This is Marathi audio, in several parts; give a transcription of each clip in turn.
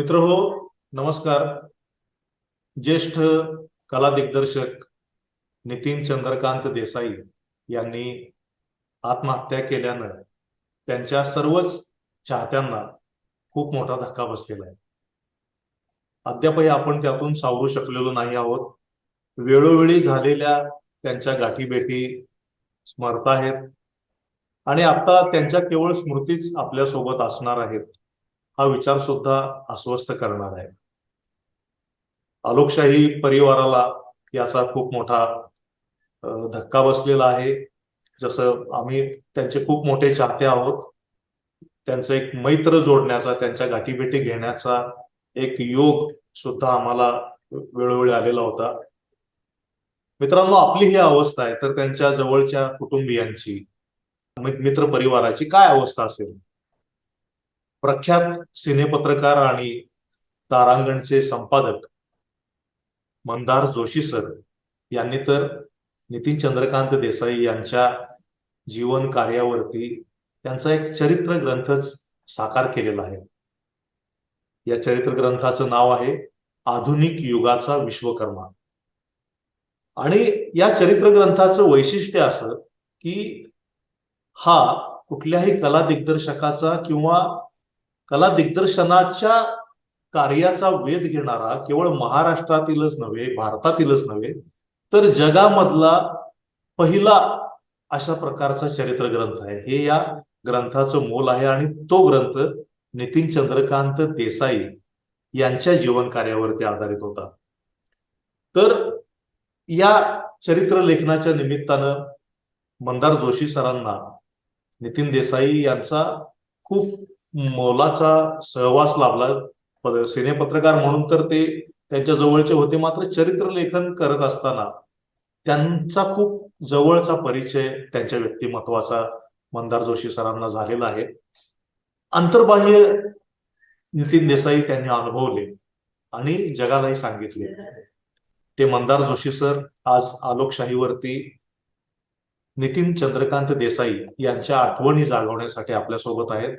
मित्र हो, नमस्कार. ज्येष्ठ कला दिग्दर्शक नितीन चंद्रकांत देसाई यांनी आत्महत्या केल्यानं त्यांच्या सर्वच चाहत्यांना खूप मोठा धक्का बसलेला आहे. अद्यापही आपण त्यातून सावरू शकलेलो नाही आहोत. वेळोवेळी झालेल्या त्यांच्या गाठीभेटी स्मरत आहेत आणि आता त्यांच्या केवळ स्मृतीच आपल्या सोबत असणार आहेत हा विचार सुद्धा अस्वस्थ करणार आहे. लोकशाही परिवाराला याचा खूप मोठा धक्का बसलेला आहे. जसं आम्ही त्यांचे खूप मोठे चाहते आहोत, त्यांचं एक मैत्र जोडण्याचा, त्यांच्या गाठीभेटी घेण्याचा एक योग सुद्धा आम्हाला वेळोवेळी आलेला होता. मित्रांनो, आपली ही अवस्था आहे तर त्यांच्या जवळच्या कुटुंबियांची, मित्र परिवाराची काय अवस्था असेल. प्रख्यात सिनेपत्रकार आणि तारांगणचे संपादक मंदार जोशी सर यांनी तर नितीन चंद्रकांत देसाई यांच्या जीवन कार्यावरती त्यांचा एक चरित्र ग्रंथच साकार केलेला आहे. या चरित्र ग्रंथाचं नाव आहे आधुनिक युगाचा विश्वकर्मा. आणि या चरित्र ग्रंथाचं वैशिष्ट्य असं की हा कुठल्याही कला दिग्दर्शकाचा किंवा कला दिग्दर्शनाच्या कार्याचा वेध घेणारा केवळ महाराष्ट्रातीलच नव्हे, भारतातीलच नव्हे, तर जगामधला पहिला अशा प्रकारचा चरित्र ग्रंथ आहे. हे या ग्रंथाचं मोल आहे आणि तो ग्रंथ नितीन चंद्रकांत देसाई यांच्या जीवन कार्यावरती आधारित होता. तर या चरित्र लेखनाच्या निमित्तानं मंदार जोशी सरांना नितीन देसाई यांचा खूप मोलाचा सहवास लाभला. सिनेपत्रकार म्हणून तर ते त्यांच्या जवळचे होते, मात्र चरित्र लेखन करत असताना त्यांचा खूप जवळचा परिचय त्यांच्या व्यक्तिमत्वाचा मंदार जोशी सरांना झालेला आहे. अंतर्बाह्य नितीन देसाई त्यांनी अनुभवले आणि जगालाही सांगितले. ते मंदार जोशी सर आज आलोकशाहीवरती नितीन चंद्रकांत देसाई यांच्या आठवणी जागवण्यासाठी आपल्यासोबत आहेत.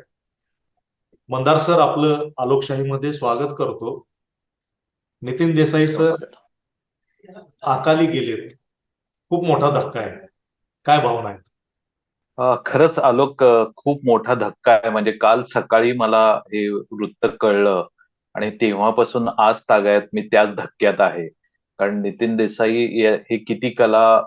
मंदार सर, आपलं आलोकशाहीमध्ये स्वागत करतो. नितीन देसाई सर अकाली गेलेत, खूप मोठा धक्का आहे, काय भावना आहेत? खरंच आलोक, खूप मोठा धक्का आहे. म्हणजे काल सकाळी मला हे वृत्त कळलं आणि तेव्हापासून आज तागायत मी त्याच धक्क्यात आहे. कारण नितीन देसाई हे किती कला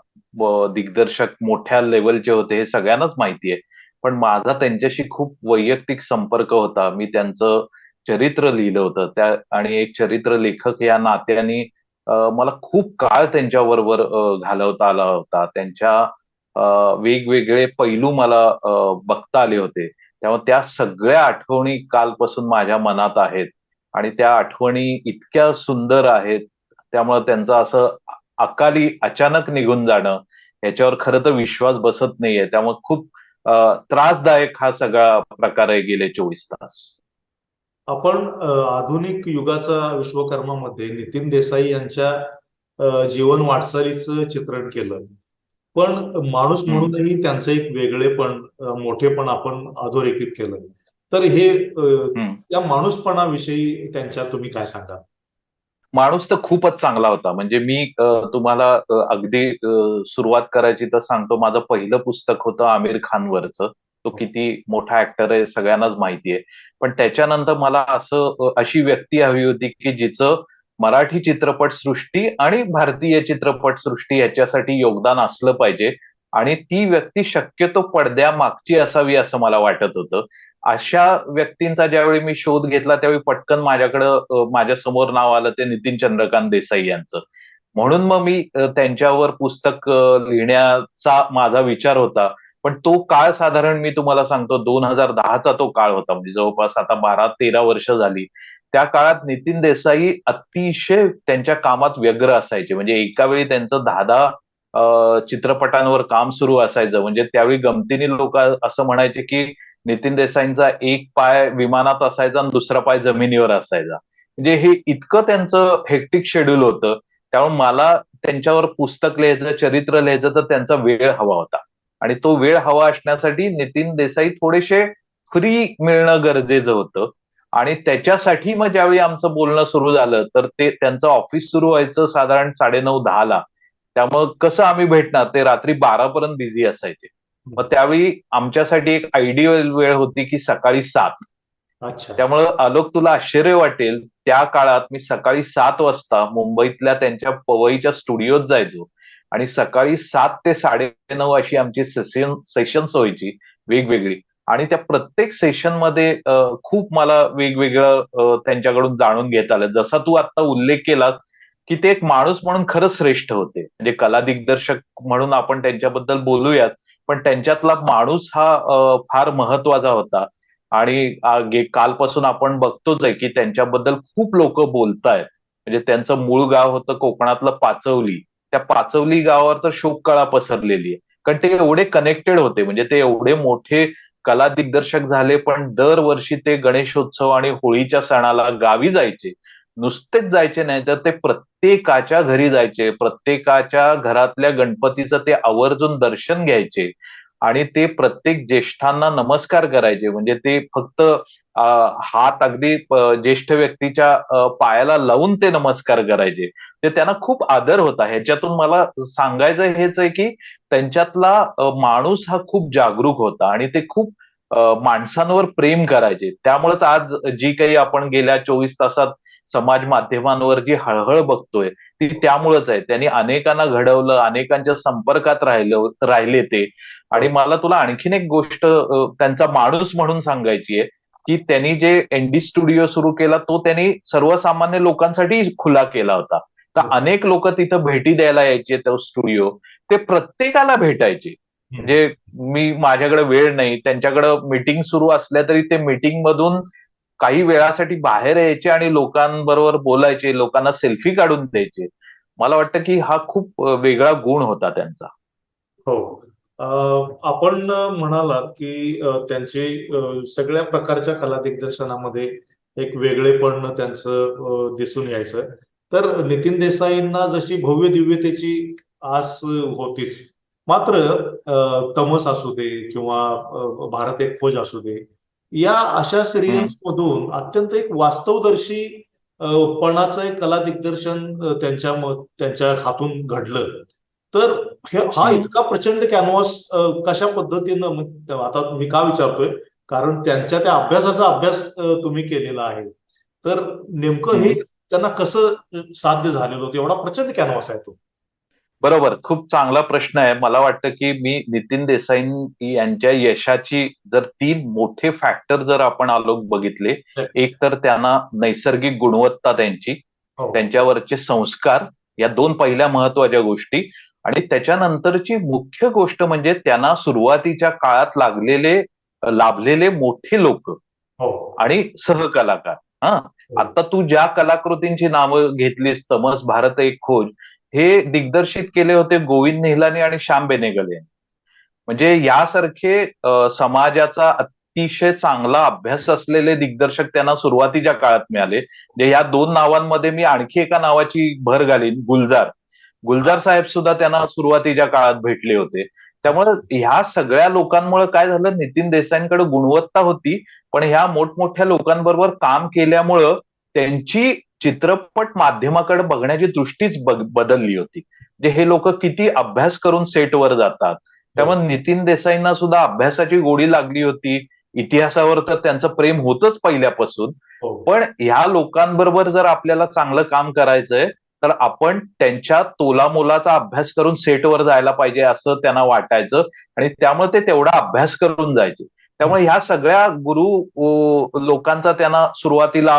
दिग्दर्शक मोठ्या लेवलचे होते हे सगळ्यांनाच माहिती आहे. पण माझा त्यांच्याशी खूप वैयक्तिक संपर्क होता. मी त्यांचं चरित्र लिहिलं होतं त्या आणि एक चरित्र लेखक या नात्याने मला खूप काळ त्यांच्याबरोबर घालवता आला होता. त्यांच्या वेगवेगळे पैलू मला बघता आले होते. त्यामुळे त्या सगळ्या आठवणी कालपासून माझ्या मनात आहेत आणि त्या आठवणी इतक्या सुंदर आहेत. त्यामुळे त्यांचं असं अकाली अचानक निघून जाणं याच्यावर खरं तर विश्वास बसत नाहीये. त्यामुळे खूप त्रासदायक हा सगळा प्रकार आहे गेले 24 तास. आपण आधुनिक युगाचा विश्वकर्मामध्ये नितीन देसाई यांच्या जीवन वाटचालीचं चित्रण केलं, पण माणूस हम्म. म्हणूनही त्यांचं एक वेगळेपण, मोठेपण आपण अधोरेखित केलं. तर हे हम्म. या माणूसपणाविषयी त्यांच्या तुम्ही काय सांगा? माणूस तर खूपच चांगला होता. म्हणजे मी तुम्हाला अगदी सुरुवात करायची तर सांगतो, माझं पहिलं पुस्तक होतं आमिर खानवरचं. तो किती मोठा ऍक्टर आहे सगळ्यांनाच माहिती आहे. पण त्याच्यानंतर मला अशी व्यक्ती हवी होती की जिचं मराठी चित्रपटसृष्टी आणि भारतीय चित्रपटसृष्टी याच्यासाठी योगदान असलं पाहिजे आणि ती व्यक्ती शक्यतो पडद्यामागची असावी असं मला वाटत होतं. अशा व्यक्तींचा ज्यावेळी मी शोध घेतला त्यावेळी पटकन माझ्याकडं माझ्या समोर नाव आलं ते नितीन चंद्रकांत देसाई यांचं. म्हणून मग मी त्यांच्यावर पुस्तक लिहिण्याचा माझा विचार होता. पण तो काळ साधारण मी तुम्हाला सांगतो 2010चा तो काळ होता. म्हणजे जवळपास आता 12-13 वर्ष झाली. त्या काळात नितीन देसाई अतिशय त्यांच्या कामात व्यग्र असायचे. म्हणजे एका वेळी त्यांचं 10-10 चित्रपटांवर काम सुरू असायचं. म्हणजे त्यावेळी गमतीने लोक असं म्हणायचे की नितीन देसाईंचा एक पाय विमानात असायचा आणि दुसरा पाय जमिनीवर असायचा. म्हणजे हे इतकं त्यांचं हेक्टिक शेड्यूल होतं. त्यामुळे मला त्यांच्यावर पुस्तक लिहायचं, चरित्र लिहायचं तर त्यांचा वेळ हवा होता. आणि तो वेळ हवा असण्यासाठी नितीन देसाई थोडेसे फ्री मिळणं गरजेचं होतं. आणि त्याच्यासाठी मग ज्यावेळी आमचं बोलणं सुरू झालं तर ते त्यांचं ऑफिस सुरू व्हायचं साधारण 9:30-10ला. त्यामुळं कसं आम्ही भेटणार, ते रात्री 12 पर्यंत बिझी असायचे. मग त्यावेळी आमच्यासाठी एक आयडियल वेळ होती की सकाळी 7. अच्छा. त्यामुळं आलोक तुला आश्चर्य वाटेल, त्या काळात मी सकाळी 7 वाजता मुंबईतल्या त्यांच्या पवईच्या स्टुडिओत जायचो आणि सकाळी 7 ते 9:30 अशी आमची सेशन्स व्हायची वेगवेगळी. आणि त्या प्रत्येक सेशनमध्ये खूप मला वेगवेगळं त्यांच्याकडून जाणून घेता आलं. जसा तू आता उल्लेख केलास, की ते एक माणूस म्हणून खरंच श्रेष्ठ होते. म्हणजे कला दिग्दर्शक म्हणून आपण त्यांच्याबद्दल बोलूयात, पण त्यांच्यातला माणूस हा फार महत्वाचा होता. आणि कालपासून आपण बघतोच आहे, की त्यांच्याबद्दल खूप लोक बोलतायत. म्हणजे त्यांचं मूळ गाव होतं कोकणातलं पाचवली. त्या पाचवली गावावर तर शोककळा पसरलेली आहे. कारण ते एवढे कनेक्टेड होते, म्हणजे ते एवढे मोठे कला दिग्दर्शक झाले, पण दरवर्षी ते गणेशोत्सव आणि होळीच्या सणाला गावी जायचे. नुसतेच जायचे नाही, तर ते प्रत्येकाच्या घरी जायचे, प्रत्येकाच्या घरातल्या गणपतीचं ते आवर्जून दर्शन घ्यायचे आणि ते प्रत्येक ज्येष्ठांना नमस्कार करायचे. म्हणजे ते फक्त हात अगदी ज्येष्ठ व्यक्तीच्या पायाला लावून ते नमस्कार करायचे. ते त्यांना खूप आदर होता. ह्याच्यातून मला सांगायचं हेच आहे, की त्यांच्यातला माणूस हा खूप जागरूक होता आणि ते खूप माणसांवर प्रेम करायचे. त्यामुळेच आज जी काही आपण गेल्या 24 तासात समाज माध्यमांवर जी हळहळ बघतोय, ती त्यामुळेच आहे. त्यांनी अनेकांना घडवलं, अनेकांच्या संपर्कात राहिले ते. आणि हो. मला तुला आणखीन एक गोष्ट त्यांचा माणूस म्हणून सांगायची आहे, की त्यांनी जे एनडी स्टुडिओ सुरू केला, तो त्यांनी सर्वसामान्य लोकांसाठी खुला केला होता. तर बरोबर. अनेक लोक तिथं भेटी द्यायला यायचे तो स्टुडिओ. ते प्रत्येकाला भेटायचे. हम्म. म्हणजे मी माझ्याकडे वेळ नाही, त्यांच्याकडे मीटिंग सुरू असल्या तरी ते मीटिंग मधून काही वेळासाठी बाहेर यायचे आणि लोकांबरोबर बोलायचे, लोकांना सेल्फी काढून द्यायचे. मला वाटतं की हा खूप वेगळा गुण होता त्यांचा. हो. आपण म्हणालात की त्यांचे सगळ्या प्रकारच्या कला दिग्दर्शनामध्ये एक वेगळेपण त्यांचं दिसून यायचं. तर नितीन देसाईंना जशी भव्य दिव्यतेची आस होतीच, मात्र तमस असू दे किंवा भारत एक खोज असू दे, या अशा हं, सिरियल्स मधून अत्यंत एक वास्तवदर्शी अ, पणाचं एक कला दिग्दर्शन त्यांच्या हातून घडलं. तर हा हं, इतका प्रचंड कॅनव्हास कशा पद्धतीनं, आता मी का विचारतोय, कारण त्यांच्या त्या अभ्यासाचा अभ्यास तुम्ही केलेला आहे. तर नेमकं हे हं. त्यांना कसं साध्य झालेलं होतं, एवढा प्रचंड कॅनव्हास आहे तो. बरोबर. खूप चांगला प्रश्न आहे. मला वाटतं, की मी नितीन देसाई यांच्या यशाची जर 3 मोठे फॅक्टर जर आपण आलोक बघितले, एक तर त्यांना नैसर्गिक गुणवत्ता त्यांची, हो. त्यांच्यावरचे संस्कार, या 2 पहिल्या महत्त्वाच्या गोष्टी. आणि त्याच्यानंतरची मुख्य गोष्ट म्हणजे त्यांना सुरुवातीच्या काळात लाभलेले मोठे लोक हो. आणि सहकलाकार. हां. हो. आता तू ज्या कलाकृतींची नावं घेतलीस, तमस, भारत एक खोज, हे दिग्दर्शित केले होते गोविंद निहलानी आणि श्याम बेनेगल यांनी. म्हणजे यासारखे समाजाचा अतिशय चांगला अभ्यास असलेले दिग्दर्शक त्यांना सुरुवातीच्या काळात मिळाले. म्हणजे या 2 नावांमध्ये मी आणखी एका नावाची भर घालीन, गुलजार. गुलजार साहेब सुद्धा त्यांना सुरुवातीच्या काळात भेटले होते. त्यामुळे ह्या सगळ्या लोकांमुळे काय झालं, नितीन देसाईंकडे गुणवत्ता होती, पण ह्या मोठमोठ्या लोकांबरोबर काम केल्यामुळं त्यांची चित्रपट माध्यमाकडे बघण्याची दृष्टीच बदलली होती. म्हणजे हे लोक किती अभ्यास करून सेटवर जातात. हो. त्यामुळे नितीन देसाईंना सुद्धा अभ्यासाची गोडी लागली होती. इतिहासावर तर त्यांचं प्रेम होतंच पहिल्यापासून. हो. पण ह्या लोकांबरोबर जर आपल्याला चांगलं काम करायचंय, तर आपण त्यांच्या तोलामोलाचा अभ्यास करून सेटवर जायला पाहिजे असं त्यांना वाटायचं आणि त्यामुळे ते तेवढा अभ्यास करून जायचे. हम्म. त्यामुळे ह्या सगळ्या गुरु लोकांचा त्यांना सुरुवातीला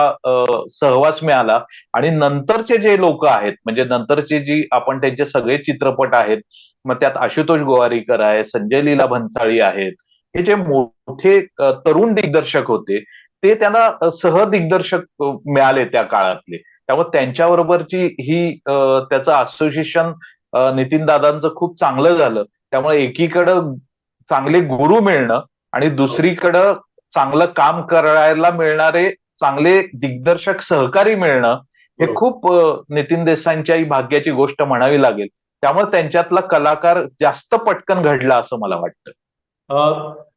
सहवास मिळाला आणि नंतरचे जे लोक आहेत, म्हणजे नंतरचे जी आपण त्यांचे सगळे चित्रपट आहेत, मग त्यात आशुतोष गोवारीकर आहे, संजय लीला भंसाळी आहेत, हे जे मोठे तरुण दिग्दर्शक होते, ते त्यांना सहदिग्दर्शक मिळाले त्या काळातले. त्यामुळे त्यांच्याबरोबरची ही त्याचं असोसिएशन नितीन दादांचं खूप चांगलं झालं. त्यामुळे एकीकडं चांगले गुरु मिळणं आणि हो. दुसरीकडं चांगलं काम करायला मिळणारे चांगले दिग्दर्शक सहकारी मिळणं, हे बरोबर. खूप नितीन देसाईंच्याही भाग्याची गोष्ट म्हणावी लागेल. त्यामुळे त्यांच्यातला कलाकार जास्त पटकन घडला असं मला वाटतं. अ,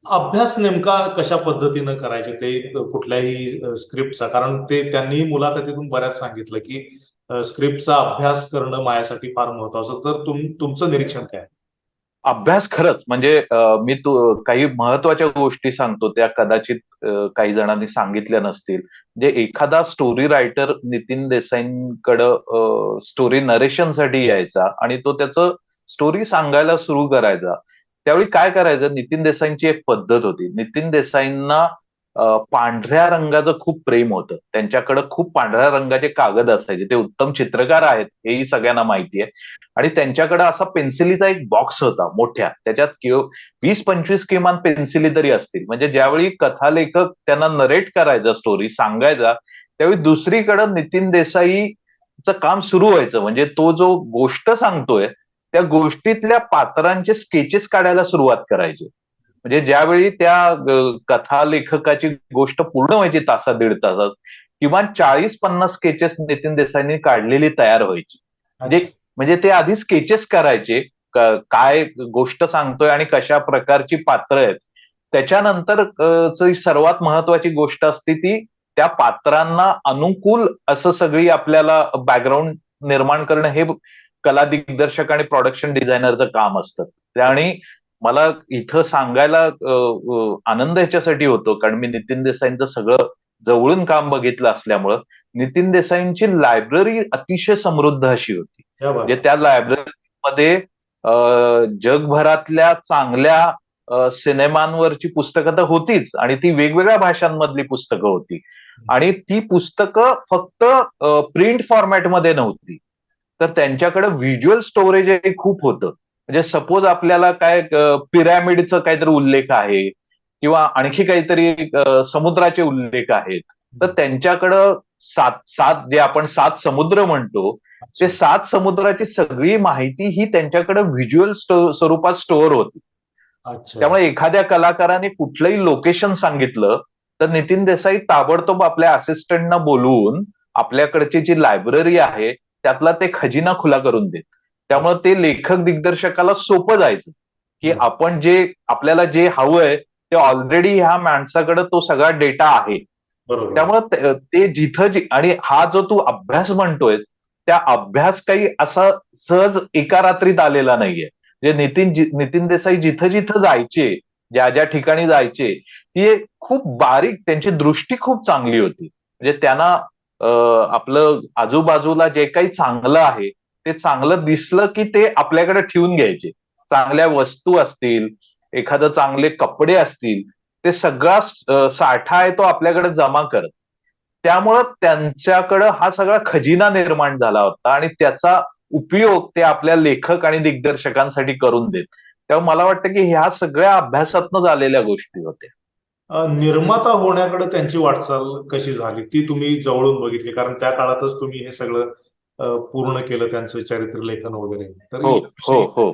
अभ्यास नेमका कशा पद्धतीनं करायचे ते कुठल्याही स्क्रिप्टचा, कारण ते त्यांनी मुलाखतीतून बऱ्याच सांगितलं की स्क्रिप्टचा अभ्यास करणं माझ्यासाठी फार महत्वाचं. तर तुमचं निरीक्षण काय? अभ्यास खरंच म्हणजे मी काही महत्वाच्या गोष्टी सांगतो त्या कदाचित काही जणांनी सांगितल्या नसतील. म्हणजे एखादा स्टोरी रायटर नितीन देसाईंकडं स्टोरी नरेशनसाठी यायचा आणि तो त्याचं स्टोरी सांगायला सुरू करायचा. त्यावेळी काय करायचं, नितीन देसाईंची एक पद्धत होती. नितीन देसाईंना पांढऱ्या रंगाचं खूप प्रेम होतं. त्यांच्याकडे खूप पांढऱ्या रंगाचे कागद असायचे. ते उत्तम चित्रकार आहेत हेही सगळ्यांना माहिती आहे. आणि त्यांच्याकडे असा पेन्सिलीचा एक बॉक्स होता मोठ्या, त्याच्यात 20-25 किमान पेन्सिली तरी असतील. म्हणजे ज्यावेळी कथालेखक त्यांना नरेट करायचा, स्टोरी सांगायचा, त्यावेळी दुसरीकडे नितीन देसाईचं काम सुरू व्हायचं. म्हणजे तो जो गोष्ट सांगतोय त्या गोष्टीतल्या पात्रांचे स्केचेस काढायला सुरुवात करायचे. म्हणजे ज्यावेळी त्या कथालेखकाची गोष्ट पूर्ण व्हायची तासात दीड तासात, किमान 40-50 स्केचेस नितीन देसाईंनी काढलेली तयार व्हायची. म्हणजे अच्छा. म्हणजे ते आधी स्केचेस करायचे, काय गोष्ट सांगतोय आणि कशा प्रकारची पात्र आहेत. त्याच्यानंतर सर्वात महत्वाची गोष्ट असते ती त्या पात्रांना अनुकूल असं सगळी आपल्याला बॅकग्राऊंड निर्माण करणं हे कला दिग्दर्शक आणि प्रोडक्शन डिझायनरचं काम असतं. आणि मला इथं सांगायला आनंद ह्याच्यासाठी होतो कारण मी नितीन देसाईंचं सगळं जवळून काम बघितलं असल्यामुळं नितीन देसाईंची लायब्ररी अतिशय समृद्ध अशी होती. क्या बात म्हणजे आहे. त्या लायब्ररीमध्ये जगभरातल्या चांगल्या सिनेमांवरची पुस्तकं तर होतीच आणि ती वेगवेगळ्या भाषांमधली पुस्तकं होती. आणि ती पुस्तकं फक्त प्रिंट फॉर्मॅटमध्ये नव्हती, तर त्यांच्याकडे व्हिज्युअल स्टोरेज हे खूप होतं. म्हणजे सपोज आपल्याला काय पिरॅमिडचा काहीतरी उल्लेख आहे किंवा आणखी काहीतरी समुद्राचे उल्लेख आहेत, तर त्यांच्याकडं सात सात जे आपण 7 समुद्र म्हणतो, ते अच्छा. 7 समुद्राची सगळी माहिती ही त्यांच्याकडे व्हिज्युअल स्वरूपात स्टोअर होती. अच्छा. त्यामुळे एखाद्या कलाकाराने कुठलंही लोकेशन सांगितलं, तर नितीन देसाई ताबडतोब आपल्या असिस्टंटना बोलवून आपल्याकडची जी लायब्ररी आहे, त्यातला ते खजिना खुला करून देत. त्यामुळे ते लेखक दिग्दर्शकाला सोपं जायचं, की बरं. आपण जे आपल्याला जे हवंय ते ऑलरेडी ह्या माणसाकडे तो सगळा डेटा आहे. बरोबर. त्यामुळे ते जिथं आणि हा जो तू अभ्यास म्हणतोय, त्या अभ्यास काही असा सहज एका रात्रीत आलेला नाहीये. म्हणजे नितीन देसाई जिथं जिथं जायचे, ज्या ज्या ठिकाणी जायचे, ती खूप बारीक त्यांची दृष्टी खूप चांगली होती. म्हणजे त्यांना आपलं आजूबाजूला जे काही चांगलं आहे, ते चांगलं दिसलं की ते आपल्याकडे ठेवून घ्यायचे. चांगल्या वस्तू असतील, एखादं चांगले कपडे असतील, ते सगळा साठा आहे तो आपल्याकडे जमा करत. त्यामुळं त्यांच्याकडं हा सगळा खजिना निर्माण झाला होता आणि त्याचा उपयोग ते आपल्या लेखक आणि दिग्दर्शकांसाठी करून देत. तेव्हा मला वाटतं की ह्या सगळ्या अभ्यासातनं झालेल्या गोष्टी होत्या. निर्माता होण्याकडे त्यांची वाटचाल कशी झाली ती तुम्ही जवळून बघितली, कारण त्या काळातच तुम्ही हे सगळं पूर्ण केलं, त्यांचं चरित्र लेखन वगैरे. तर हो, हो, याविषयी हो.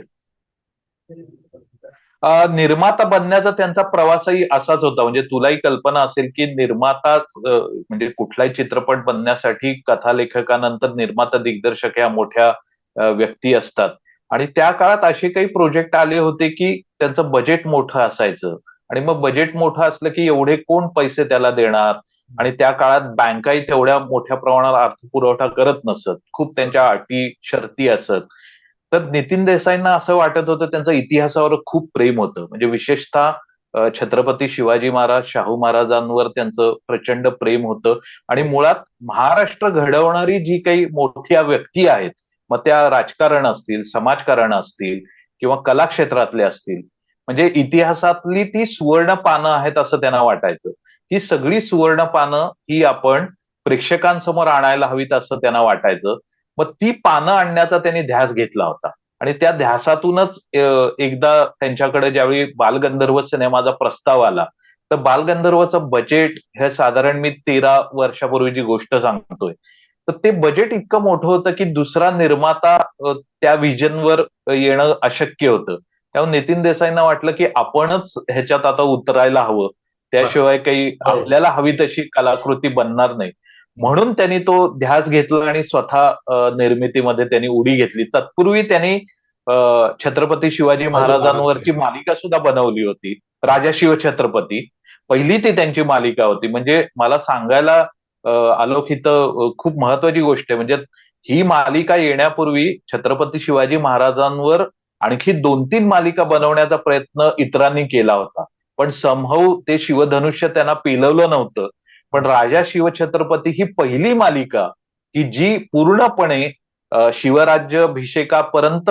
निर्माता बनण्याचा त्यांचा प्रवासही असाच होता. म्हणजे तुलाही कल्पना असेल, की निर्माताच म्हणजे कुठलाही चित्रपट बनण्यासाठी कथालेखकानंतर निर्माता दिग्दर्शक या मोठ्या व्यक्ती असतात. आणि त्या काळात असे काही प्रोजेक्ट आले होते, की त्यांचं बजेट मोठं असायचं. आणि मग बजेट मोठं असलं, की एवढे कोण पैसे त्याला देणार? आणि त्या काळात बँकाही तेवढ्या मोठ्या प्रमाणात अर्थपुरवठा करत नसत. खूप त्यांच्या अटी, शर्ती असत. तर नितीन देसाईंना असं वाटत होतं त्यांचं इतिहासावर खूप प्रेम होतं. म्हणजे विशेषतः छत्रपती शिवाजी महाराज, शाहू महाराजांवर त्यांचं प्रचंड प्रेम होतं आणि मुळात महाराष्ट्र घडवणारी जी काही मोठ्या व्यक्ती आहेत, मग त्या राजकारण असतील, समाजकारण असतील किंवा कला क्षेत्रातले असतील, म्हणजे इतिहासातली ती सुवर्ण पानं आहेत असं त्यांना वाटायचं. ही सगळी सुवर्ण पानं ही आपण प्रेक्षकांसमोर आणायला हवीत असं त्यांना वाटायचं. मग ती पानं आणण्याचा त्यांनी ध्यास घेतला होता. आणि त्या ध्यासातूनच एकदा त्यांच्याकडे ज्यावेळी बालगंधर्व सिनेमाचा प्रस्ताव आला, तर बालगंधर्वचं बजेट हे साधारण मी 13 वर्षापूर्वीची गोष्ट सांगतोय. तर ते बजेट इतकं मोठं होतं, की दुसरा निर्माता त्या व्हिजनवर येणं अशक्य होतं. त्यामुळे नितीन देसाईंना वाटलं, की आपणच ह्याच्यात आता उतरायला हवं. बरं. त्याशिवाय काही बरोबर. आपल्याला हवी तशी कलाकृती बनणार नाही. म्हणून त्यांनी तो ध्यास घेतला आणि स्वतः निर्मितीमध्ये त्यांनी उडी घेतली. तत्पूर्वी त्यांनी छत्रपती शिवाजी महाराजांवरची मालिका सुद्धा बनवली होती, राजा शिवछत्रपती. पहिली ती त्यांची मालिका होती. म्हणजे मला सांगायला आलोक इथं खूप महत्वाची गोष्ट आहे. म्हणजे ही मालिका येण्यापूर्वी छत्रपती शिवाजी महाराजांवर आणखी 2-3 मालिका बनवण्याचा प्रयत्न इतरांनी केला होता. पण समहाऊ ते शिवधनुष्य त्यांना पेलवलं नव्हतं. पण राजा शिवछत्रपती ही पहिली मालिका की जी पूर्णपणे शिवराज्याभिषेकापर्यंत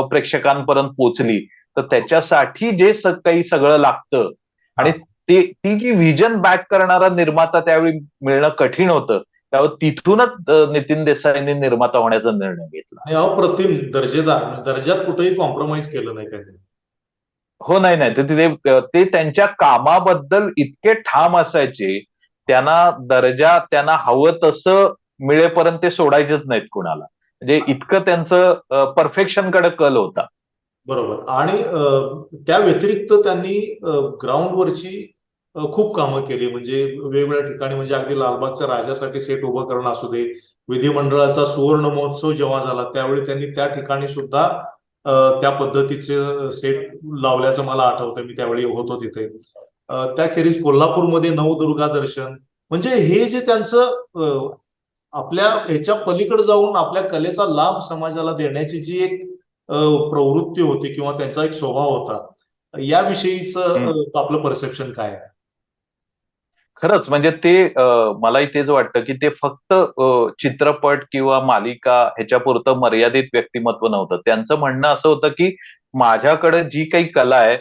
प्रेक्षकांपर्यंत पोहोचली. तर त्याच्यासाठी जे काही सगळं लागतं आणि ती जी व्हिजन बॅक करणारा निर्माता त्यावेळी मिळणं कठीण होतं. त्यावर तिथूनच नितीन देसाईंनी निर्माता होण्याचा निर्णय घेतला. अप्रतिम दर्जेदार, दर्जात कुठेही कॉम्प्रोमाइज केलं नाही त्यांनी. हो, नाही ते त्यांच्या कामाबद्दल इतके ठाम असायचे. त्यांना दर्जा त्यांना हवं तसं मिळेपर्यंत ते सोडायचेच नाहीत कुणाला. म्हणजे इतकं त्यांचं परफेक्शनकडे कल होता. बरोबर. आणि त्या व्यतिरिक्त त्यांनी ग्राउंडवरची खूप कामं केली. म्हणजे वेगवेगळ्या ठिकाणी, म्हणजे अगदी लालबागच्या राजासाठी सेट उभं करणं असू दे, विधिमंडळाचा सुवर्ण महोत्सव जेव्हा झाला त्यावेळी त्यांनी त्या ठिकाणी सुद्धा त्या पद्धतीचे सेट लावल्याचं मला आठवतं. मी त्यावेळी होतो तिथे. त्याखेरीज कोल्हापूरमध्ये नवदुर्गा दर्शन, म्हणजे हे जे त्यांचं आपल्या ह्याच्या पलीकडे जाऊन आपल्या कलेचा लाभ समाजाला देण्याची जी एक प्रवृत्ती होती किंवा त्यांचा एक स्वभाव होता, याविषयीचं आपलं परसेप्शन काय आहे? खरंच म्हणजे मलाही तेच वाटतं की ते फक्त चित्रपट किंवा मालिका ह्याच्यापुरतं मर्यादित व्यक्तिमत्व नव्हतं. त्यांचं म्हणणं असं होतं की माझ्याकडे जी काही कला आहे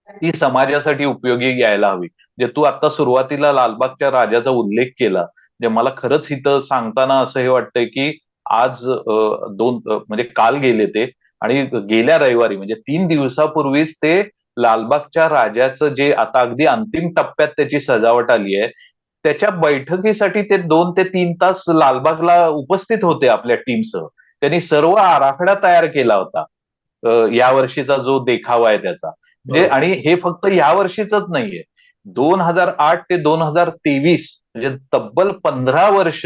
ती समाजासाठी उपयोगी यायला हवी. म्हणजे तू आता सुरुवातीला लालबागच्या राजाचा उल्लेख केला. म्हणजे मला खरंच इथं सांगताना असं हे वाटतंय की आज म्हणजे काल गेले ते आणि गेल्या रविवारी म्हणजे 3 दिवसापूर्वीच ते लालबागच्या राजाचं जे आता अगदी अंतिम टप्प्यात त्याची सजावट आली आहे. त्याच्या बैठकीसाठी ते 2 ते 3 तास लालबागला उपस्थित होते आपल्या टीमसह. त्यांनी सर्व आराखडा तयार केला होता. या वर्षीचा जो देखावा आहे त्याचा. म्हणजे आणि हे फक्त या वर्षीच नाहीये. 2008 ते 2023 म्हणजे तब्बल 15 वर्ष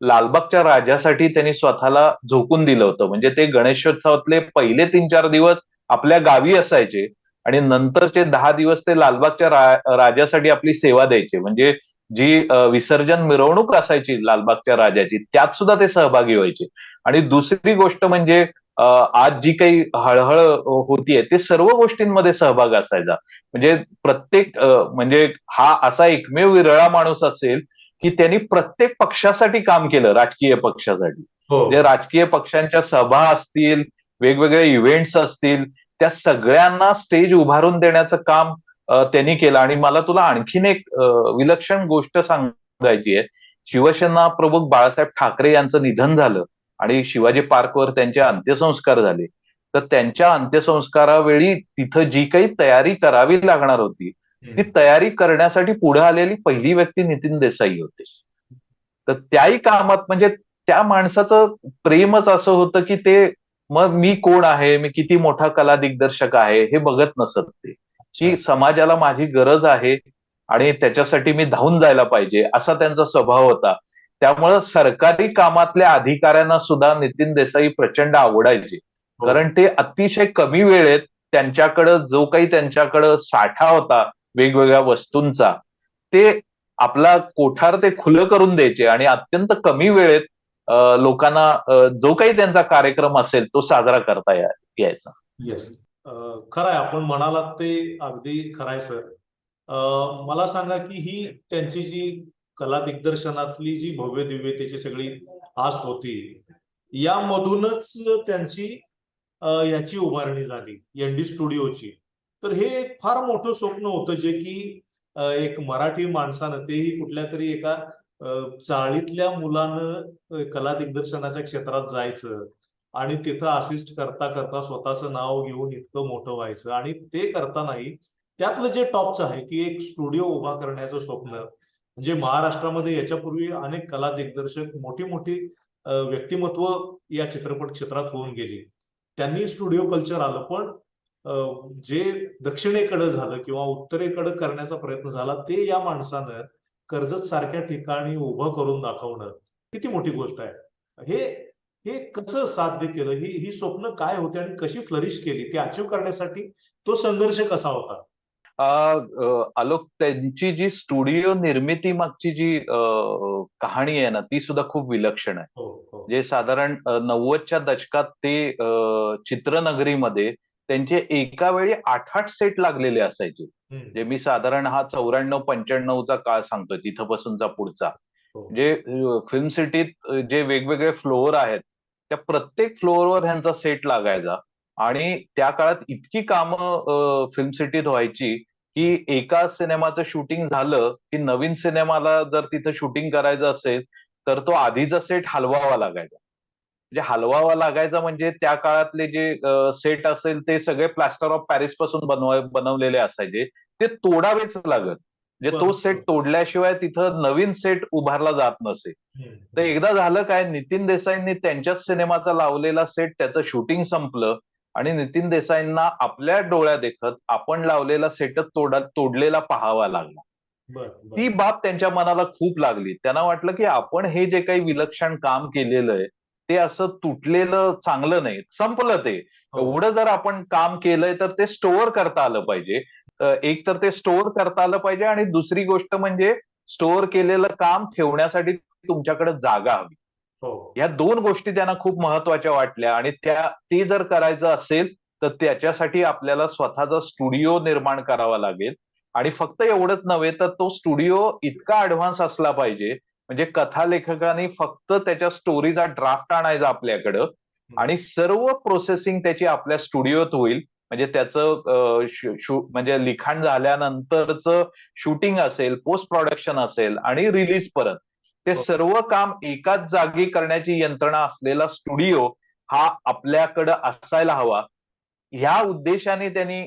लालबागच्या राजासाठी त्यांनी स्वतःला झोकून दिलं होतं. म्हणजे ते गणेशोत्सवातले पहिले 3-4 दिवस आपल्या गावी असायचे आणि नंतरचे 10 दिवस ते लालबागच्या राजासाठी आपली सेवा द्यायचे. म्हणजे जी विसर्जन मिरवणूक असायची लालबागच्या राजाची त्यात सुद्धा ते सहभागी व्हायचे. आणि दुसरी गोष्ट म्हणजे आज जी काही हळहळ होतीये ते सर्व गोष्टींमध्ये सहभाग असायचा. म्हणजे प्रत्येक म्हणजे हा असा एकमेव विरळा माणूस असेल की त्यांनी प्रत्येक पक्षासाठी काम केलं, राजकीय पक्षासाठी. म्हणजे राजकीय पक्षांच्या सभा असतील, वेगवेगळे इव्हेंट्स असतील, त्या सगळ्यांना स्टेज उभारून देण्याचं काम त्यांनी केलं. आणि मला तुला आणखीन एक विलक्षण गोष्ट सांगायची आहे. शिवसेना प्रमुख बाळासाहेब ठाकरे यांचं निधन झालं आणि शिवाजी पार्कवर त्यांचे अंत्यसंस्कार झाले. तर त्यांच्या अंत्यसंस्कारावेळी तिथं जी काही तयारी करावी लागणार होती, ती तयारी करण्यासाठी पुढे आलेली पहिली व्यक्ती नितीन देसाई होते. तर त्याही कामात म्हणजे त्या माणसाचं प्रेमच असं होतं की ते मग मी कोण आहे, मी किती मोठा कला दिग्दर्शक आहे हे बघत नसत ते. की समाजाला माझी गरज आहे आणि त्याच्यासाठी मी धावून जायला पाहिजे असा त्यांचा स्वभाव होता. त्यामुळं सरकारी कामातल्या अधिकाऱ्यांना सुद्धा नितीन देसाई प्रचंड आवडायचे. कारण ते अतिशय कमी वेळेत त्यांच्याकडं जो काही त्यांच्याकडं साठा होता वेगवेगळ्या वस्तूंचा, ते आपला कोठार ते खुलं करून द्यायचे आणि अत्यंत कमी वेळेत लोकांना जो काही त्यांचा कार्यक्रम असेल तो साजरा करता यायचा. येस, खरं आहे. आपण म्हणालात ते अगदी खरं आहे सर. मला सांगा की ही त्यांची जी कला दिग्दर्शनातली जी भव्य दिव्यतेची सगळी आस होती, यामधूनच त्यांची याची उभारणी झाली, एनडी स्टुडिओची. तर हे एक फार मोठं स्वप्न होतं, जे की एक मराठी माणसानं, तेही कुठल्या तरी एका चाळीतल्या मुलानं कला दिग्दर्शनाच्या क्षेत्रात जायचं आणि तिथं असिस्ट करता करता स्वतःचं नाव घेऊन इतकं मोठं व्हायचं. आणि ते करतानाही त्यातलं जे टॉपचं आहे की एक स्टुडिओ उभा करण्याचं स्वप्न. म्हणजे महाराष्ट्रामध्ये याच्यापूर्वी अनेक कला दिग्दर्शक, मोठी मोठी व्यक्तिमत्व या चित्रपट क्षेत्रात होऊन गेली. त्यांनी स्टुडिओ कल्चर आलं, पण जे दक्षिणेकडे झालं किंवा उत्तरेकडे करण्याचा प्रयत्न झाला, ते या माणसानं कर्जत सारख्या ठिकाणी उभं करून दाखवणं किती मोठी गोष्ट आहे. हे हे कसं साध्य केलं, ही ही स्वप्न काय होती आणि कशी फ्लरिश केली, ती अचीव्ह करण्यासाठी तो संघर्ष कसा होता? आलोक, त्यांची जी स्टुडिओ निर्मिती मागची जी कहाणी आहे ना, ती सुद्धा खूप विलक्षण आहे. हो, हो. जे साधारण 90च्या दशकात ते चित्रनगरीमध्ये त्यांचे एका वेळी 8-8 सेट लागलेले असायचे. जे हम्म. मी साधारण हा 94-95चा काळ सांगतोय, तिथपासूनचा पुढचा. हो. जे फिल्म सिटीत जे वेगवेगळे फ्लोअर आहेत, त्या प्रत्येक फ्लोअरवर ह्यांचा सेट लागायचा. आणि त्या काळात इतकी कामं फिल्म सिटीत व्हायची, की एका सिनेमाचं शूटिंग झालं, की नवीन सिनेमाला जर तिथं शूटिंग करायचं असेल, तर तो आधीचा सेट हलवावा लागायचा. म्हणजे हलवावा लागायचा म्हणजे त्या काळातले जे सेट असेल ते सगळे प्लास्टर ऑफ पॅरिस पासून बनवलेले असायचे. ते तोडावेच लागत. म्हणजे तो बरं, सेट बरं. तोडल्याशिवाय तिथं नवीन सेट उभारला जात नसे. हम्म, तर हम्म. एकदा झालं काय, नितीन देसाईंनी त्यांच्याच सिनेमाचा लावलेला सेट त्याचं शूटिंग संपलं आणि नितीन देसाईंना आपल्या डोळ्यादेखत आपण लावलेला सेटच तोडलेला पाहावा लागला. बरं, ती बरं. बाब त्यांच्या मनाला खूप लागली. त्यांना वाटलं, की आपण हे जे काही विलक्षण काम केलेलं आहे, ते असं तुटलेलं चांगलं नाही. संपलं ते. हो. एवढं जर आपण काम केलंय, तर ते स्टोअर करता आलं पाहिजे. एक तर ते स्टोअर करता आलं पाहिजे आणि दुसरी गोष्ट म्हणजे स्टोअर केलेलं काम ठेवण्यासाठी तुमच्याकडे जागा हवी. हो. या 2 गोष्टी त्यांना खूप महत्त्वाच्या वाटल्या आणि ते जर करायचं असेल, तर त्याच्यासाठी आपल्याला स्वतःचा स्टुडिओ निर्माण करावा लागेल. आणि फक्त एवढंच नव्हे, तर तो स्टुडिओ इतका ॲडव्हान्स असला पाहिजे, म्हणजे कथालेखकाने फक्त त्याच्या स्टोरीचा ड्राफ्ट आणायचा आपल्याकडं हम्म. आणि सर्व प्रोसेसिंग त्याची आपल्या स्टुडिओत होईल. म्हणजे त्याचं म्हणजे लिखाण झाल्यानंतरचं शूटिंग असेल, पोस्ट प्रोडक्शन असेल आणि रिलीज परत. ते हो. सर्व काम एकाच जागी करण्याची यंत्रणा असलेला स्टुडिओ हा आपल्याकडं असायला हवा. ह्या उद्देशाने त्यांनी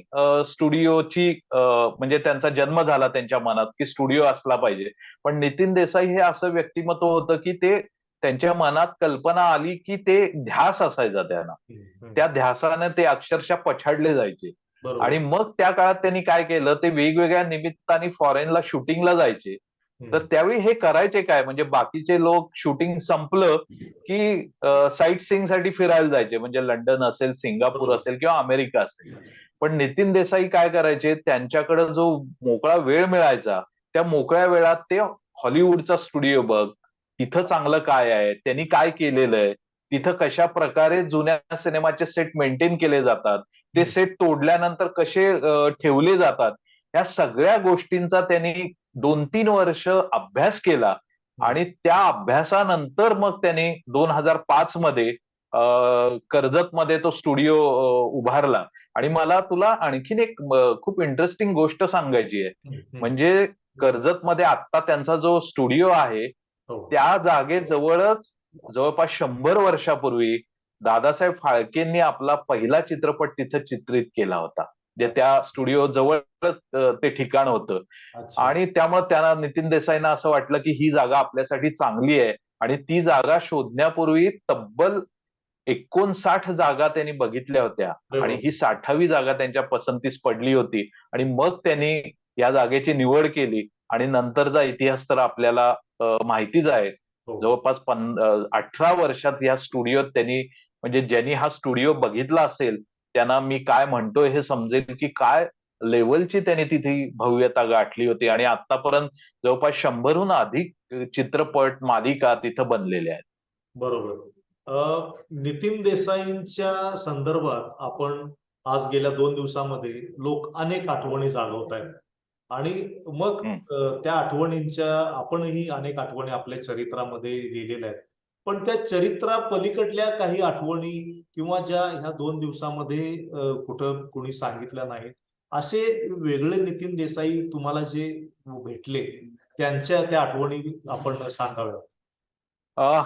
स्टुडिओची म्हणजे त्यांचा जन्म झाला त्यांच्या मनात, की स्टुडिओ असला पाहिजे. पण नितीन देसाई हे असं व्यक्तिमत्व होतं, की ते त्यांच्या मनात कल्पना आली, की ते ध्यास असायचा त्यांना. हम्म, त्या हम्म. ध्यासाने ते अक्षरशः पछाडले जायचे. आणि बरोबर. मग त्या काळात त्यांनी काय केलं, ते वेगवेगळ्या निमित्ताने फॉरेनला शूटिंगला जायचे. तर हम्म. त्यावेळी हे करायचे काय, म्हणजे बाकीचे लोक शूटिंग संपलं, की साईट सीइंगसाठी फिरायला जायचे. म्हणजे लंडन असेल, सिंगापूर बरोबर. असेल किंवा अमेरिका असेल. पण नितीन देसाई काय करायचे, त्यांच्याकडे जो मोकळा वेळ मिळायचा, त्या मोकळ्या वेळात ते हॉलिवूडचा स्टुडिओ बघ, तिथं चांगलं काय आहे, त्यांनी काय केलेलं आहे, तिथं कशा प्रकारे जुन्या सिनेमाचे सेट मेंटेन केले जातात, ते हम्म. सेट तोडल्यानंतर कसे ठेवले जातात, या सगळ्या गोष्टींचा त्यांनी 2-3 वर्ष अभ्यास केला. हम्म. आणि त्या अभ्यासानंतर मग त्यांनी 2005 मध्ये कर्जतमध्ये तो स्टुडिओ उभारला. आणि मला तुला आणखीन एक खूप इंटरेस्टिंग गोष्ट सांगायची आहे. हम्म. हम्म. म्हणजे कर्जतमध्ये आत्ता त्यांचा जो स्टुडिओ आहे, हो. त्या जागेजवळच जवळपास 100 वर्षापूर्वी दादासाहेब फाळकेंनी आपला पहिला चित्रपट तिथे चित्रित केला होता. जे त्या स्टुडिओ जवळच ते ठिकाण होतं. अच्छा. आणि त्यामुळे त्यांना, नितीन देसाईंना असं वाटलं, की ही जागा आपल्यासाठी चांगली आहे. आणि ती जागा शोधण्यापूर्वी तब्बल 59 जागा त्यांनी बघितल्या होत्या. अरे आणि ही बापरे. 60वी जागा त्यांच्या पसंतीस पडली होती. आणि मग त्यांनी या जागेची निवड केली. आणि नंतरचा इतिहास तर आपल्याला माहितीच आहे. हो. जवळपास 18 वर्षात या स्टुडिओत त्यांनी, म्हणजे ज्यांनी हा स्टुडिओ बघितला असेल, त्यांना मी काय म्हणतोय हे समजेल, की काय लेव्हलची त्यांनी तिथे भव्यता गाठली होती. आणि आतापर्यंत जवळपास 100हून अधिक चित्रपट, मालिका तिथं बनलेल्या आहेत. बरोबर. नितीन देसाईंच्या संदर्भात आपण आज गेल्या 2 दिवसामध्ये लोक अनेक आठवणी जागवत आहेत आणि मग हं. त्या आठवणींच्या आपणही अनेक आठवणी आपल्या चरित्रामध्ये लिहिलेल्या आहेत. पण त्या चरित्रा पलीकडल्या काही आठवणी किंवा ज्या ह्या 2 दिवसामध्ये कुठं कुणी सांगितल्या नाहीत, असे वेगळे नितीन देसाई तुम्हाला जे भेटले, त्यांच्या त्या आठवणी आपण सांगाव्यात.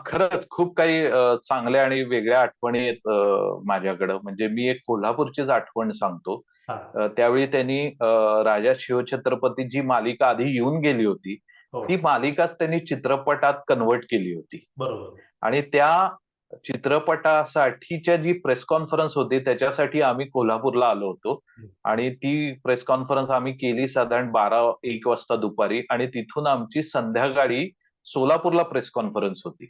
खरंच खूप काही चांगल्या आणि वेगळ्या आठवणी आहेत माझ्याकडं. म्हणजे मी एक कोल्हापूरचीच आठवण सांगतो. हा. त्यावेळी त्यांनी राजा शिवछत्रपती जी मालिका आधी येऊन गेली होती, हो. ती मालिकाच त्यांनी चित्रपटात कन्व्हर्ट केली होती. बरोबर. आणि त्या चित्रपटासाठीच्या जी प्रेस कॉन्फरन्स होती, त्याच्यासाठी आम्ही कोल्हापूरला आलो होतो. आणि ती प्रेस कॉन्फरन्स आम्ही केली साधारण 12-1 वाजता दुपारी. आणि तिथून आमची संध्याकाळी सोलापूरला प्रेस कॉन्फरन्स होती.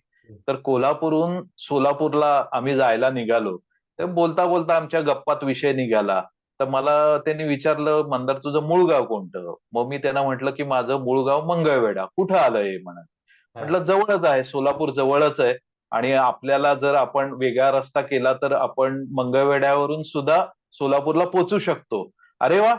तर कोल्हापूरहून सोलापूरला आम्ही जायला निघालो. तर बोलता बोलता आमच्या गप्पात विषय निघाला. तर मला त्यांनी विचारलं, मंदार तुझं मूळ गाव कोणतं? मग मी त्यांना म्हटलं की माझं मूळ गाव मंगळवेढा. कुठं आलं हे म्हणत. हा, म्हटलं जवळच आहे, सोलापूर जवळच आहे. आणि आपल्याला जर आपण वेगळा रस्ता केला तर आपण मंगळवेढ्यावरून सुद्धा सोलापूरला पोहोचू शकतो. अरे वा,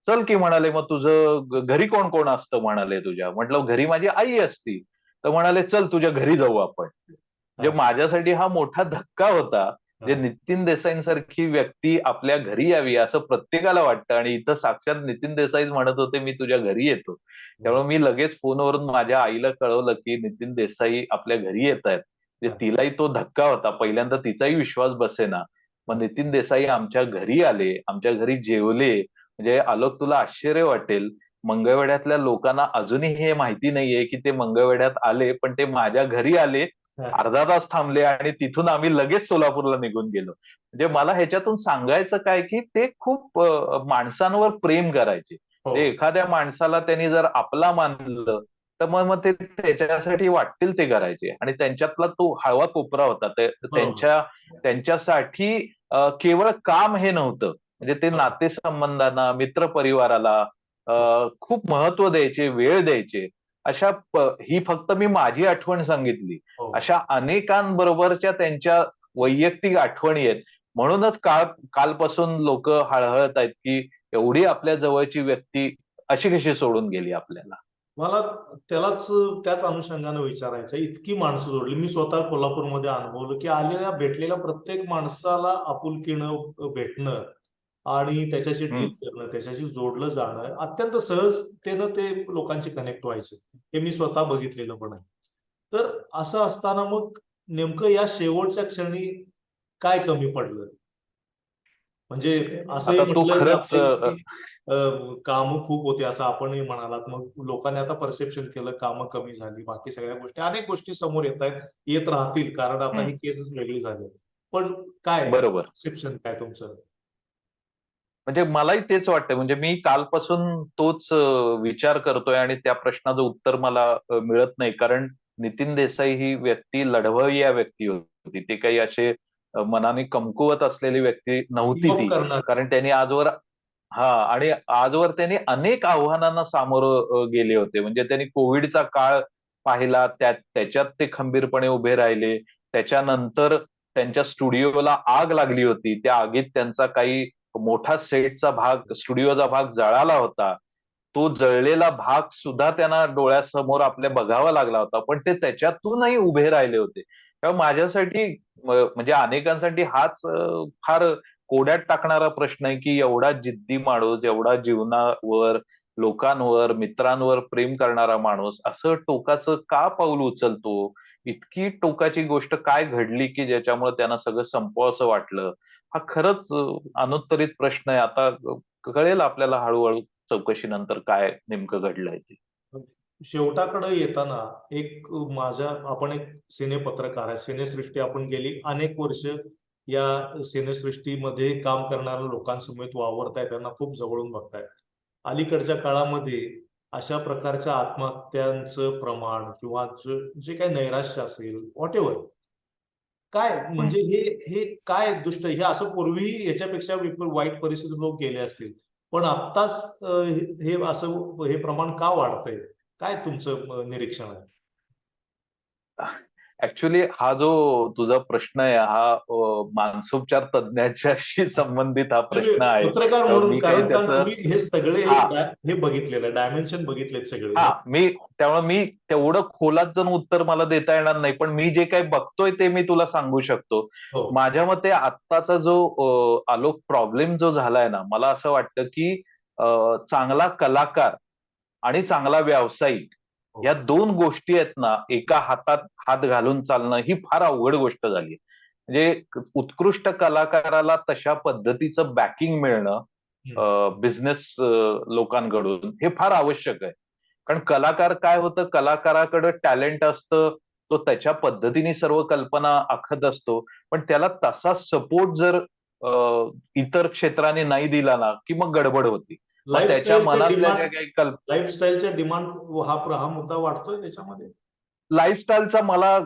चल की म्हणाले. मग तुझं घरी कोण कोण असतं म्हणाले तुझ्या? म्हटलं घरी माझी आई असती. तर म्हणाले चल तुझ्या घरी जाऊ आपण. हा, म्हणजे माझ्यासाठी हा मोठा धक्का होता. हा, जे नितीन देसाईंसारखी व्यक्ती आपल्या घरी यावी असं प्रत्येकाला वाटतं, आणि इथं साक्षात नितीन देसाई म्हणत होते मी तुझ्या घरी येतो. हम्म, त्यामुळे मी लगेच फोनवरून माझ्या आईला कळवलं की नितीन देसाई आपल्या घरी येत आहेत. म्हणजे हा, तिलाही तो धक्का होता, पहिल्यांदा तिचाही विश्वास बसेना. मग हा, नितीन देसाई आमच्या घरी आले, आमच्या घरी जेवले. म्हणजे आलोक तुला आश्चर्य वाटेल, मंगळवेढ्यातल्या लोकांना अजूनही हे माहिती नाहीये की ते मंगळवेढ्यात आले, पण ते माझ्या घरी आले, हा. अर्धा तास थांबले आणि तिथून आम्ही लगेच सोलापूरला निघून गेलो. म्हणजे मला ह्याच्यातून सांगायचं काय की ते खूप माणसांवर प्रेम करायचे. हो, ते एखाद्या माणसाला त्यांनी जर आपला मानलं तर मग मग ते त्याच्यासाठी वाटतील ते करायचे. आणि त्यांच्यातला तो हळवा कोपरा होता. बरोबर, त्यांच्यासाठी केवळ काम हे नव्हतं. म्हणजे ते बरोबर. नातेसंबंधांना, मित्रपरिवाराला हो, खूप महत्व द्यायचे, वेळ द्यायचे. ही फक्त मी माझी आठवण सांगितली. हो. अशा अनेकांबरोबरच्या त्यांच्या वैयक्तिक आठवणी आहेत. म्हणूनच कालपासून लोक हळहळत आहेत की एवढी आपल्या जवळची व्यक्ती अशी कशी सोडून गेली आपल्याला. मला त्यालाच त्याच अनुषंगाने विचारायचं, इतकी माणसं जोडली. मी स्वतः कोल्हापूरमध्ये अनुभवलं की आलेल्या भेटलेल्या प्रत्येक माणसाला आपुलकीनं भेटणं आणि त्याच्याशी डील हम्म. करणं, त्याच्याशी जोडलं जाणं, अत्यंत सहजतेनं ते लोकांशी कनेक्ट व्हायचे. हे मी स्वतः बघितलेलं पण आहे. तर असं असताना मग नेमकं या शेवटच्या क्षणी काय कमी पडलं? म्हणजे असंही आता तू म्हटलं खरंच जातंय की कामं खूप होती असं आपणही म्हणालात. मग लोकांनी आता परसेप्शन केलं, कामं कमी झाली, बाकी सगळ्या गोष्टी, अनेक गोष्टी समोर येत आहेत, येत राहतील, कारण आता हम्म, ही केसच वेगळी झाली. पण काय बरोबर. परसेप्शन काय तुमचं? म्हणजे मलाही तेच वाटतं. म्हणजे मी कालपासून तोच विचार करतोय आणि त्या प्रश्नाचं उत्तर मला मिळत नाही. कारण नितीन देसाई ही व्यक्ती लढवय्या व्यक्ती होती. ती काही असे मनाने कमकुवत असलेली व्यक्ती नव्हती योग ती. करणार. कारण त्यांनी आजवर आणि आजवर त्यांनी अनेक आव्हानांना सामोरं गेले होते. म्हणजे त्यांनी कोविडचा काळ पाहिला, त्याच्यात ते खंबीरपणे उभे राहिले. त्याच्यानंतर त्यांच्या स्टुडिओला आग लागली होती. त्या आगीत त्यांचा काही मोठा सेटचा भाग, स्टुडिओचा भाग जळाला होता. तो जळलेला भाग सुद्धा त्यांना डोळ्यासमोर आपल्या बघावा लागला होता. पण ते त्याच्यातूनही उभे राहिले होते. तेव्हा माझ्यासाठी म्हणजे अनेकांसाठी हाच फार कोड्यात टाकणारा प्रश्न आहे की एवढा जिद्दी माणूस, एवढा जीवनावर, लोकांवर, मित्रांवर प्रेम करणारा माणूस असं टोकाचं का पाऊल उचलतो? इतकी टोकाची गोष्ट काय घडली की ज्याच्यामुळे त्यांना सगळं संपवावंसं वाटलं? हा खरंच अनुत्तरित प्रश्न आहे. आता कळेल आपल्याला हळूहळू चौकशीनंतर काय नेमकं घडलंय ते. शेवटाकडे येताना एक माझ्या, आपण एक सिनेपत्रकार आहे, सिनेसृष्टी आपण गेली अनेक वर्ष या सिनेसृष्टीमध्ये काम करणाऱ्या लोकांसमवेत वावरतायत, त्यांना खूप जवळून बघतायत. अलीकडच्या काळामध्ये अशा प्रकारच्या आत्महत्यांचं प्रमाण किंवा जे काही नैराश्य असेल, व्हॉट एव्हर, काय हं. म्हणजे हे हे काय दुष्ट, हे असं पूर्वी याच्यापेक्षा वाईट परिस्थितीत लोक गेले असतील, पण आत्ताच हे असं हे प्रमाण का वाढतंय? काय तुमचं निरीक्षण आहे? ऍक्च्युली हा जो तुझा प्रश्न आहे हा मानसोपचार तज्ज्ञाच्याशी संबंधित हा म्हणजे प्रश्न आहे. पत्रकार तेव्हा म्हणून, मी काही कारण कारण त्याचं तुम्ही हे सगळे हा हे बघितलेलं, डायमेन्शन बघितलेत सगळे हा मग. त्यामुळे मी तेवढं खोलात जाऊन उत्तर मला देता येणार नाही. पण मी जे काही बघतोय ते मी तुला सांगू शकतो. हो, माझ्या मते आत्ताचा जो आलोक प्रॉब्लेम जो झालाय ना, मला असं वाटतं की चांगला कलाकार आणि चांगला व्यावसायिक हो. या दोन गोष्टी आहेत ना, एका हातात हात घालून चालणं ही फार अवघड गोष्ट झाली. म्हणजे उत्कृष्ट कलाकाराला तशा पद्धतीचं बॅकिंग मिळणं हम्म. बिझनेस लोकांकडून हे फार आवश्यक आहे. कारण कलाकार काय होतं, कलाकाराकडे टॅलेंट असतं, तो त्याच्या पद्धतीने सर्व कल्पना आखत असतो. पण त्याला तसा सपोर्ट जर इतर क्षेत्राने नाही दिला ना, की मग गडबड होती. मग त्याच्या लाईफस्टाईलच्या मनातल्या डिमांड ज्या काही लाईफस्टाईलच्या डिमांड हा मुद्दा वाढतोय त्याच्यामध्ये. लाईफस्टाईलचा मला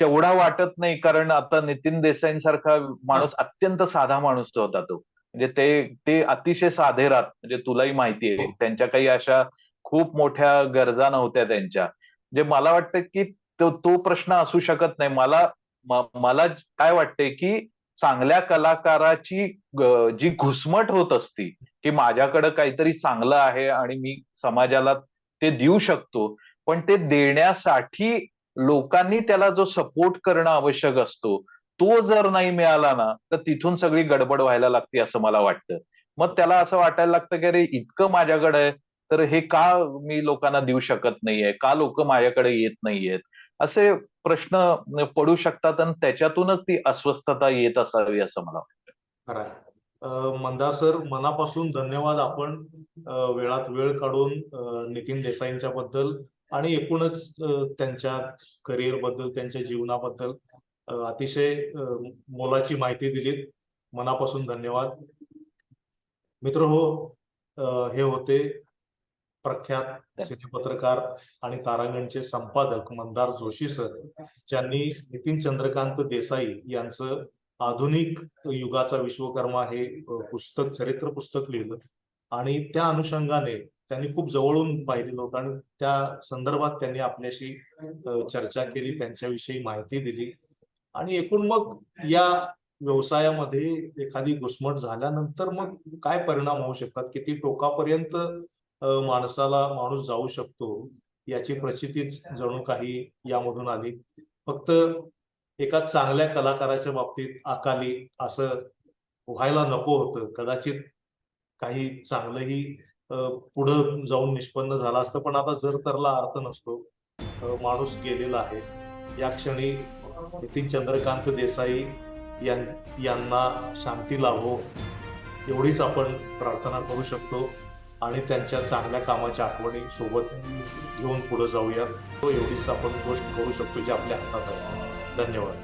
तेवढा वाटत नाही, कारण आता नितीन देसाईंसारखा माणूस अत्यंत साधा माणूस होता तो. म्हणजे ते ते अतिशय साधे राहत, म्हणजे तुलाही माहिती आहे, त्यांच्या काही अशा खूप मोठ्या गरजा नव्हत्या त्यांच्या. म्हणजे मला वाटतं की तो प्रश्न असू शकत नाही. मला काय वाटतंय की चांगल्या कलाकाराची जी घुसमट होत असती, की माझ्याकडे काहीतरी चांगलं आहे आणि मी समाजाला ते देऊ शकतो, पण ते देण्यासाठी लोकांनी त्याला जो सपोर्ट करणं आवश्यक असतो, तो जर नाही मिळाला ना, तर तिथून सगळी गडबड व्हायला लागते असं मला वाटतं. मग त्याला असं वाटायला लागतं की अरे इतकं माझ्याकडे आहे, तर हे का मी लोकांना देऊ शकत नाहीये? का लोकं माझ्याकडे येत नाहीयेत? असे प्रश्न पडू शकतात आणि त्याच्यातूनच ती अस्वस्थता येत असावी असं मला वाटतं. खरं आहे. मंदा सर, मनापासून धन्यवाद. आपण वेळात वेळ काढून नितीन देसाईंच्या बद्दल आणि एकूणच त्यांच्या करिअर बद्दल, त्यांच्या जीवनाबद्दल अतिशय मोलाची माहिती दिलीत. मनापासून धन्यवाद. मित्र हो, हे होते प्रख्यात सिनेपत्रकार आणि तारांगणचे संपादक मंदार जोशी सर, ज्यांनी नितीन चंद्रकांत देसाई यांचं आधुनिक युगाचा विश्वकर्मा हे पुस्तक, चरित्र पुस्तक लिहिलं आणि त्या अनुषंगाने त्यांनी खूप जवळून पाहिलेलं होतं आणि त्या संदर्भात त्यांनी आपल्याशी चर्चा केली, त्यांच्याविषयी माहिती दिली. आणि एकूण मग या व्यवसायामध्ये एखादी घुसमट झाल्यानंतर मग काय परिणाम होऊ शकतात, किती टोकापर्यंत माणूस जाऊ शकतो, याची प्रचितीच जणू काही यामधून आली. फक्त एका चांगल्या कलाकाराच्या बाबतीत अकाली असं व्हायला नको होतं. कदाचित काही चांगलंही पुढं जाऊन निष्पन्न झालं असतं, पण आता जर तरला अर्थ नसतो. माणूस गेलेला आहे. या क्षणी नितीन चंद्रकांत देसाई यांना शांती लाभो एवढीच आपण प्रार्थना करू शकतो आणि त्यांच्या चांगल्या कामाच्या आठवणी सोबत घेऊन पुढे जाऊया. तो एवढीच आपण गोष्ट करू शकतो जी आपल्या हातात आहे. धन्यवाद.